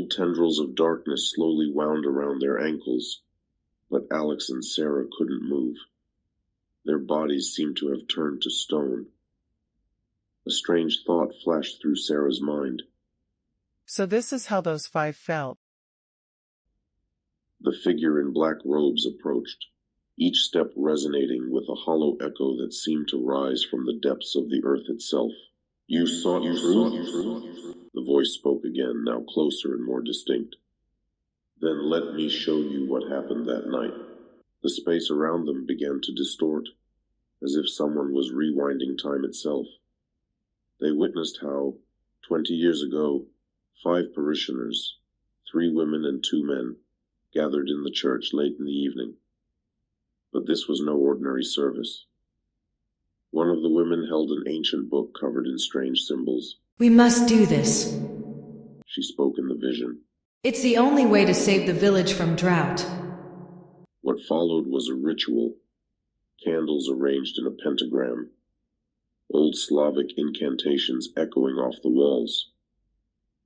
Tangled tendrils of darkness slowly wound around their ankles, but Alex and Sarah couldn't move. Their bodies seemed to have turned to stone. A strange thought flashed through Sarah's mind. So this is how those 5 felt. The figure in black robes approached, each step resonating with a hollow echo that seemed to rise from the depths of the earth itself. You sought truth? The voice spoke again, now closer and more distinct. Then let me show you what happened that night. The space around them began to distort, as if someone was rewinding time itself. They witnessed how, 20 years ago, 5 parishioners, 3 women and 2 men, gathered in the church late in the evening. But this was no ordinary service. One of the women held an ancient book covered in strange symbols. We must do this, She spoke in the vision. It's the only way to save the village from drought. What followed was a ritual, candles arranged in a pentagram, old Slavic incantations echoing off the walls.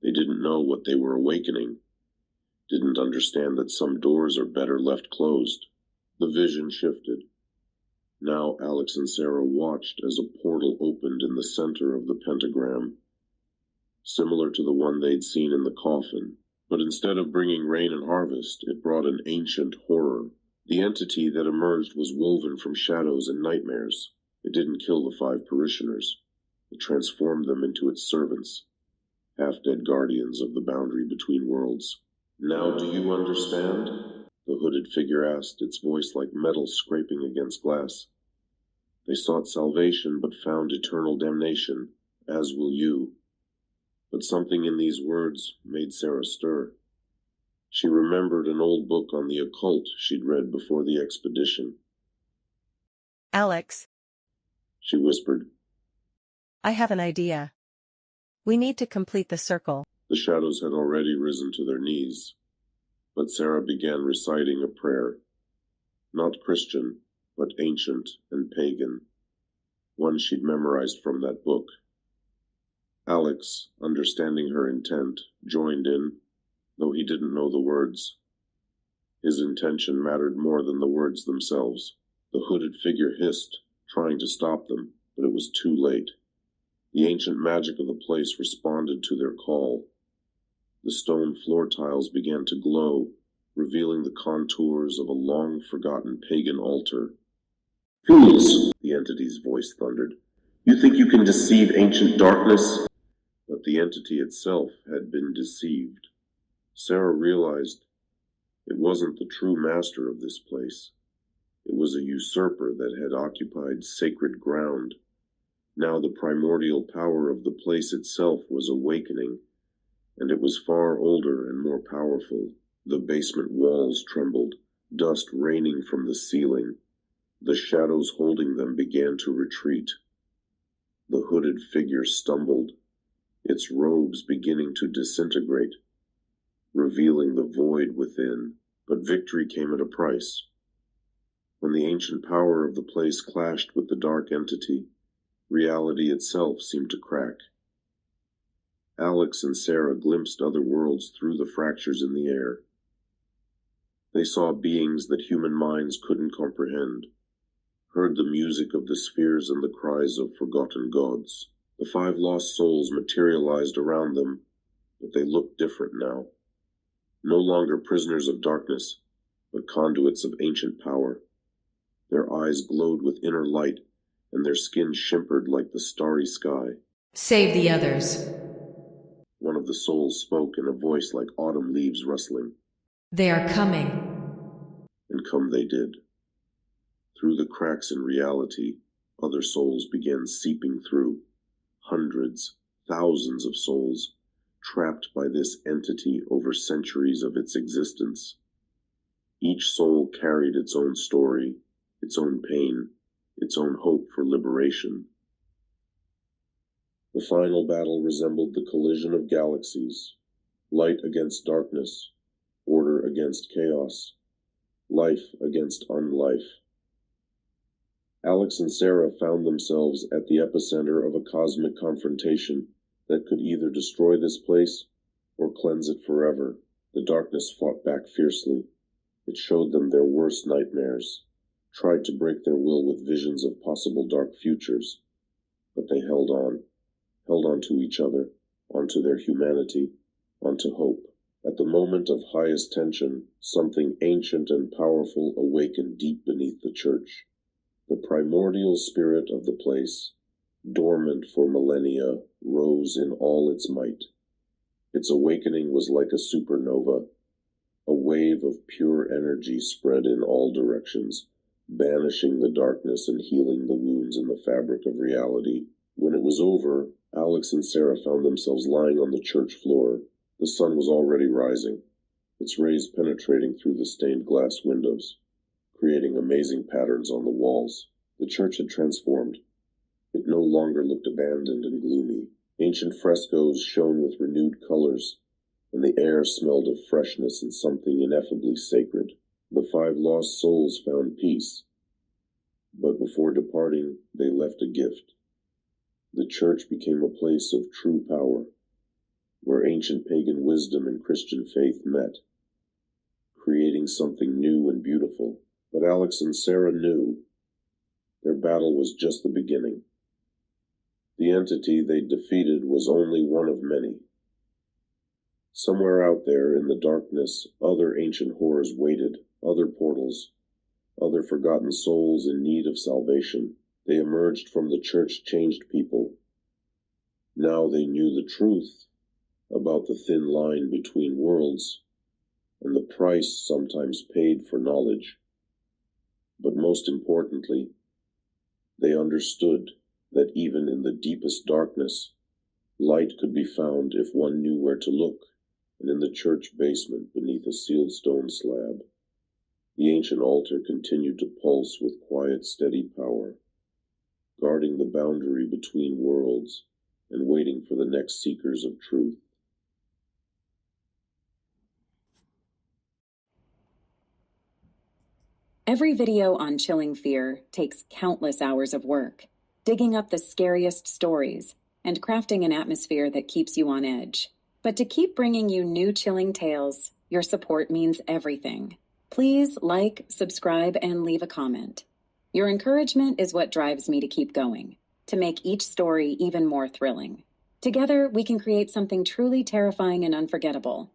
They didn't know what they were awakening, didn't understand that some doors are better left closed. The vision shifted. Now Alex and Sarah watched as a portal opened in the center of the pentagram, similar to the one they'd seen in the coffin. But instead of bringing rain and harvest, it brought an ancient horror. The entity that emerged was woven from shadows and nightmares. It didn't kill the 5 parishioners. It transformed them into its servants, half-dead guardians of the boundary between worlds. Now do you understand? The hooded figure asked, its voice like metal scraping against glass. They sought salvation but found eternal damnation, as will you. But something in these words made Sarah stir. She remembered an old book on the occult she'd read before the expedition. Alex, She whispered. I have an idea. We need to complete the circle. The shadows had already risen to their knees, but Sarah began reciting a prayer. Not Christian, but ancient and pagan, one she'd memorized from that book. Alex, understanding her intent, joined in, though he didn't know the words. His intention mattered more than the words themselves. The hooded figure hissed, trying to stop them, but it was too late. The ancient magic of the place responded to their call. The stone floor tiles began to glow, revealing the contours of a long-forgotten pagan altar. Fools! The entity's voice thundered. You think you can deceive ancient darkness? But the entity itself had been deceived. Sarah realized it wasn't the true master of this place. It was a usurper that had occupied sacred ground. Now the primordial power of the place itself was awakening, and it was far older and more powerful. The basement walls trembled, dust raining from the ceiling. The shadows holding them began to retreat. The hooded figure stumbled, its robes beginning to disintegrate, revealing the void within. But victory came at a price. When the ancient power of the place clashed with the dark entity, reality itself seemed to crack. Alex and Sarah glimpsed other worlds through the fractures in the air. They saw beings that human minds couldn't comprehend, heard the music of the spheres and the cries of forgotten gods. The 5 lost souls materialized around them, but they looked different now. No longer prisoners of darkness, but conduits of ancient power. Their eyes glowed with inner light, and their skin shimmered like the starry sky. Save the others. One of the souls spoke in a voice like autumn leaves rustling. They are coming. And come they did. Through the cracks in reality, other souls began seeping through. Hundreds, thousands of souls, trapped by this entity over centuries of its existence. Each soul carried its own story, its own pain, its own hope for liberation. The final battle resembled the collision of galaxies, light against darkness, order against chaos, life against unlife. Alex and Sarah found themselves at the epicenter of a cosmic confrontation that could either destroy this place or cleanse it forever. The darkness fought back fiercely. It showed them their worst nightmares, tried to break their will with visions of possible dark futures. But they held on to each other, onto their humanity, onto hope. At the moment of highest tension, something ancient and powerful awakened deep beneath the church. The primordial spirit of the place, dormant for millennia, rose in all its might. Its awakening was like a supernova. A wave of pure energy spread in all directions, banishing the darkness and healing the wounds in the fabric of reality. When it was over, Alex and Sarah found themselves lying on the church floor. The sun was already rising, its rays penetrating through the stained glass windows, creating amazing patterns on the walls. The church had transformed. It no longer looked abandoned and gloomy. Ancient frescoes shone with renewed colors, and the air smelled of freshness and something ineffably sacred. The 5 lost souls found peace, but before departing, they left a gift. The church became a place of true power, where ancient pagan wisdom and Christian faith met, creating something new and beautiful. But Alex and Sarah knew their battle was just the beginning. The entity they defeated was only one of many. Somewhere out there in the darkness, other ancient horrors waited, other portals, other forgotten souls in need of salvation. They emerged from the church-changed people. Now they knew the truth about the thin line between worlds and the price sometimes paid for knowledge. But most importantly, they understood that even in the deepest darkness, light could be found if one knew where to look. And in the church basement beneath a sealed stone slab, the ancient altar continued to pulse with quiet, steady power, guarding the boundary between worlds and waiting for the next seekers of truth. Every video on Chilling Fear takes countless hours of work, digging up the scariest stories and crafting an atmosphere that keeps you on edge. But to keep bringing you new chilling tales, your support means everything. Please like, subscribe, and leave a comment. Your encouragement is what drives me to keep going, to make each story even more thrilling. Together, we can create something truly terrifying and unforgettable.